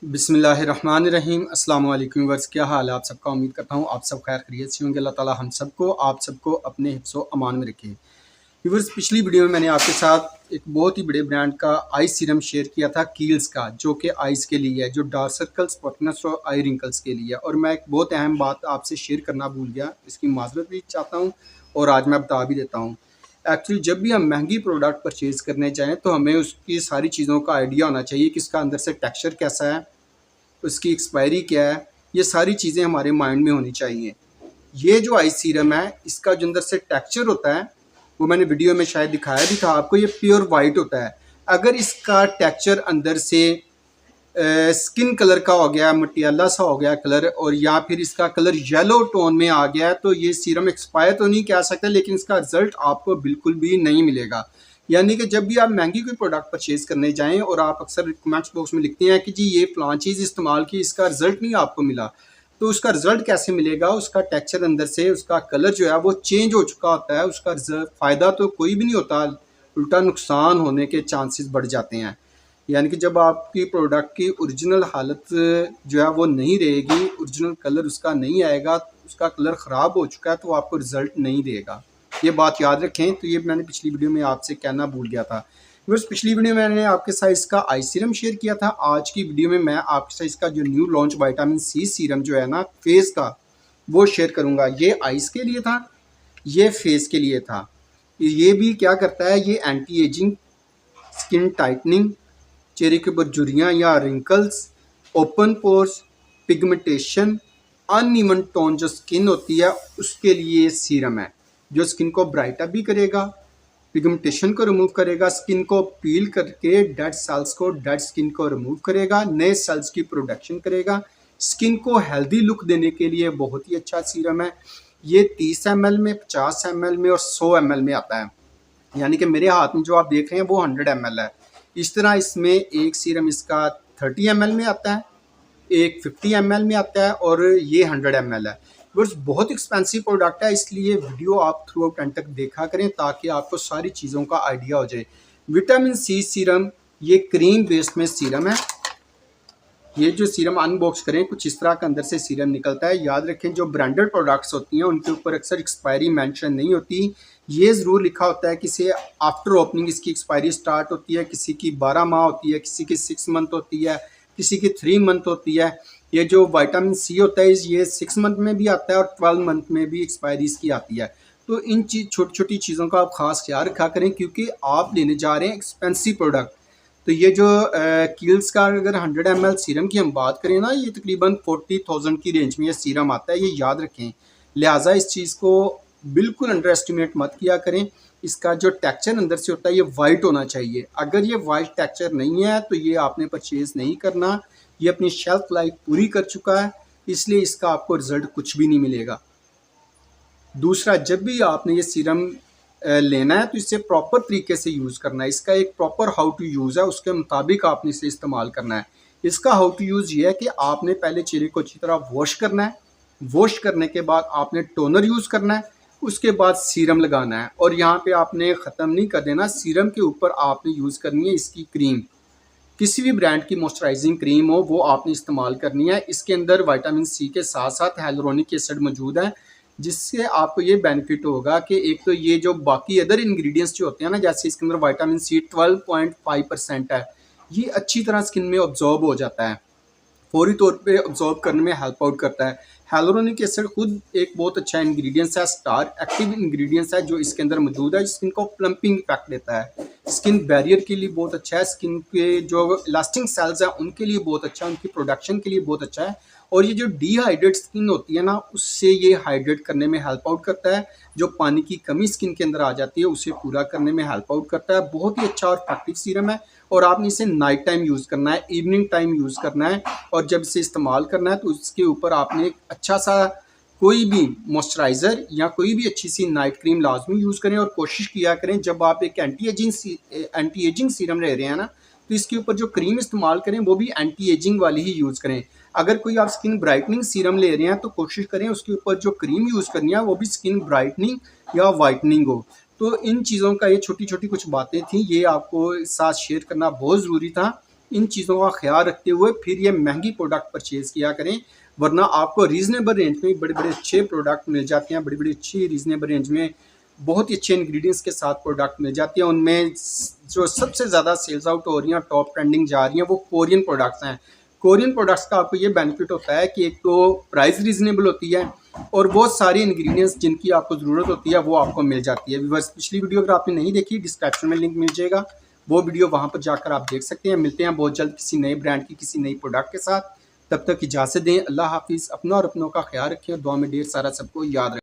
बिस्मिल्लाहिर्रहमानिर्रहीम। अस्सलाम वालेकुम वर्स, क्या हाल है आप सबका। उम्मीद करता हूँ आप सब खैर खैरियत से होंगे। अल्लाह ताला हम सबको आप सबको अपने हिफ्ज़ो अमान में रखे। व्यूअर्स, पिछली वीडियो में मैंने आपके साथ एक बहुत ही बड़े ब्रांड का आई सीरम शेयर किया था कील्स का, जो कि आइज़ के लिए है, जो डार्क सर्कल्स, स्पॉटनेस और आई रिंकल्स के लिए है। और मैं एक बहुत अहम बात आपसे शेयर करना भूल गया, इसकी माजरत भी चाहता हूँ और आज मैं बता भी देता हूँ। एक्चुअली जब भी हम महंगी प्रोडक्ट परचेज़ करने जाएँ तो हमें उसकी सारी चीज़ों का आइडिया होना चाहिए कि इसका अंदर से टेक्सचर कैसा है, उसकी एक्सपायरी क्या है, ये सारी चीज़ें हमारे माइंड में होनी चाहिए। ये जो आई सीरम है, इसका जो अंदर से टेक्सचर होता है, वो मैंने वीडियो में शायद दिखाया भी था आपको, ये प्योर वाइट होता है। अगर इसका टेक्सचर अंदर से स्किन कलर का हो गया, मटियाला सा हो गया कलर, और या फिर इसका कलर येलो टोन में आ गया, तो ये सीरम एक्सपायर तो नहीं कह सकते, लेकिन इसका रिजल्ट आपको बिल्कुल भी नहीं मिलेगा। यानी कि जब भी आप महंगी कोई प्रोडक्ट परचेज करने जाएं और आप अक्सर कमेंट्स बॉक्स में लिखते हैं कि जी ये फलां चीज़ इस्तेमाल की, इसका रिजल्ट नहीं आपको मिला, तो उसका रिजल्ट कैसे मिलेगा। उसका टेक्सचर अंदर से, उसका कलर जो है वो चेंज हो चुका होता है, उसका फ़ायदा तो कोई भी नहीं होता, उल्टा नुकसान होने के चांसेस बढ़ जाते हैं। यानी कि जब आपकी प्रोडक्ट की ओरिजिनल हालत जो है वो नहीं रहेगी, ओरिजिनल कलर उसका नहीं आएगा, उसका कलर ख़राब हो चुका है, तो आपको रिजल्ट नहीं देगा। ये बात याद रखें। तो ये मैंने पिछली वीडियो में आपसे कहना भूल गया था। बस पिछली वीडियो में मैंने आपके साथ इसका आई सीरम शेयर किया था। आज की वीडियो में मैं आपके साथ इसका जो new launch vitamin C serum जो है ना फेस का, वो शेयर करूँगा। ये आइज़ के लिए था, ये फेस के लिए था। ये भी क्या करता है, ये एंटी एजिंग, स्किन टाइटनिंग, चेहरे के ऊपर झुर्रियाँ या wrinkles, open pores, pigmentation, uneven tone जो स्किन होती है उसके लिए ये सीरम है, जो स्किन को ब्राइट अप भी करेगा, पिगमेंटेशन को रिमूव करेगा, स्किन को पील करके डेड सेल्स को, डेड स्किन को रिमूव करेगा, नए सेल्स की प्रोडक्शन करेगा। स्किन को हेल्दी लुक देने के लिए बहुत ही अच्छा सीरम है। ये 30 ml में, 50 ml में और 100 ml में आता है। यानी कि मेरे हाथ में जो आप देख रहे हैं वो 100 ml है। इस तरह इसमें एक सीरम इसका 30 ml में आता है, एक 50 ml में आता है और ये 100 ml है। बस बहुत एक्सपेंसिव प्रोडक्ट है, इसलिए वीडियो आप थ्रू आउट एंड तक देखा करें ताकि आपको सारी चीज़ों का आइडिया हो जाए। विटामिन सी सीरम, ये क्रीम बेस्ड में सीरम है। ये जो सीरम अनबॉक्स करें, कुछ इस तरह का अंदर से सीरम निकलता है। याद रखें, जो ब्रांडेड प्रोडक्ट्स होती हैं उनके ऊपर अक्सर एक्सपायरी मेंशन नहीं होती। ये ज़रूर लिखा होता है कि से आफ्टर ओपनिंग इसकी एक्सपायरी स्टार्ट होती है, किसी की 12 माह होती है, किसी की 6 मंथ होती है, किसी की 3 मंथ होती है। ये जो विटामिन सी होता है ये 6 मंथ में भी आता है और 12 मंथ में भी एक्सपायरी इसकी आती है। तो इन छोटी छोटी चीज़ों का आप खास ख्याल रखा करें, क्योंकि आप लेने जा रहे हैं एक्सपेंसिव प्रोडक्ट। तो ये जो कील्स का अगर 100 ml सीरम की हम बात करें ना, ये तकरीबन 40,000 की रेंज में ये सीरम आता है, ये याद रखें। लिहाजा इस चीज़ को बिल्कुल अंडर एस्टिमेट मत किया करें। इसका जो टेक्सचर अंदर से होता है ये वाइट होना चाहिए। अगर ये वाइट टेक्सचर नहीं है तो ये आपने परचेज़ नहीं करना। ये अपनी शेल्फ लाइफ पूरी कर चुका है, इसलिए इसका आपको रिजल्ट कुछ भी नहीं मिलेगा। दूसरा, जब भी आपने ये सीरम लेना है तो इसे प्रॉपर तरीके से यूज़ करना है। इसका एक प्रॉपर हाउ टू यूज़ है, उसके मुताबिक आपने इसे इस्तेमाल करना है। इसका हाउ टू यूज़ ये है कि आपने पहले चेहरे को अच्छी तरह वॉश करना है। वॉश करने के बाद आपने टोनर यूज़ करना है, उसके बाद सीरम लगाना है। और यहाँ पे आपने ख़त्म नहीं कर देना, सीरम के ऊपर आपने यूज़ करनी है इसकी क्रीम। किसी भी ब्रांड की मॉइस्चराइजिंग क्रीम हो वो आपने इस्तेमाल करनी है। इसके अंदर विटामिन सी के साथ साथ hyaluronic एसिड मौजूद है, जिससे आपको ये बेनिफिट होगा कि एक तो ये जो बाकी अदर इंग्रेडिएंट्स जो होते हैं ना, जैसे इसके अंदर विटामिन सी 12.5% है, ये अच्छी तरह स्किन में ऑब्जॉर्ब हो जाता है, फौरी तौर पे ऑब्जॉर्ब करने में हेल्प आउट करता है। hyaluronic एसिड खुद एक बहुत अच्छा इंग्रेडिएंट्स है, स्टार एक्टिव इंग्रेडिएंट्स है जो इसके अंदर मौजूद है, स्किन को प्लम्पिंग इफेक्ट देता है, स्किन बैरियर के लिए बहुत अच्छा है, स्किन के जो इलास्टिक सेल्स हैं उनके लिए बहुत अच्छा है, उनकी प्रोडक्शन के लिए बहुत अच्छा है। और ये जो डिहाइड्रेट स्किन होती है ना, उससे ये हाइड्रेट करने में हेल्प आउट करता है। जो पानी की कमी स्किन के अंदर आ जाती है उसे पूरा करने में हेल्प आउट करता है। बहुत ही अच्छा और इफेक्टिव सीरम है और आपने इसे नाइट टाइम यूज़ करना है, इवनिंग टाइम यूज़ करना है। और जब इसे इस्तेमाल करना है तो उसके ऊपर आपने एक अच्छा सा कोई भी मॉइस्चराइज़र या कोई भी अच्छी सी नाइट क्रीम लाजमी यूज़ करें। और कोशिश किया करें जब आप एक एंटी एजिंग सीरम ले रहे हैं ना, तो इसके ऊपर जो क्रीम इस्तेमाल करें वो भी एंटी एजिंग वाली ही यूज़ करें। अगर कोई आप स्किन ब्राइटनिंग सीरम ले रहे हैं तो कोशिश करें उसके ऊपर जो क्रीम यूज़ करनी है वो भी स्किन ब्राइटनिंग या वाइटनिंग हो। तो इन चीज़ों का ये छोटी छोटी कुछ बातें थी, ये आपको साथ शेयर करना बहुत ज़रूरी था इन चीज़ों का ख्याल रखते हुए फिर ये महंगी प्रोडक्ट परचेज़ किया करें, वरना आपको रीज़नेबल रेंज में बड़े बड़े अच्छे प्रोडक्ट मिल जाते हैं, बड़ी बड़ी अच्छी रीज़नेबल रेंज में बहुत ही अच्छे इंग्रेडिएंट्स के साथ प्रोडक्ट मिल जाती हैं। उनमें जो सबसे ज़्यादा सेल्स आउट हो रही हैं, टॉप ट्रेंडिंग जा रही हैं, वो कोरियन प्रोडक्ट्स हैं। कोरियन प्रोडक्ट्स का आपको ये बेनिफिट होता है कि एक तो प्राइस रीज़नेबल होती है और बहुत सारी इंग्रेडिएंट्स जिनकी आपको ज़रूरत होती है वो आपको मिल जाती है। व्यूअर्स, पिछली वीडियो अगर आपने नहीं देखी, डिस्क्रिप्शन में लिंक मिल जाएगा, वो वीडियो वहाँ पर जाकर आप देख सकते हैं। मिलते हैं बहुत जल्द किसी नए ब्रांड की किसी नई प्रोडक्ट के साथ। तब तक इजाज़त दें। अल्लाह हाफिज़। अपना और अपनों का ख्याल रखें और दुआ में ढेर सारा सबको याद रखें।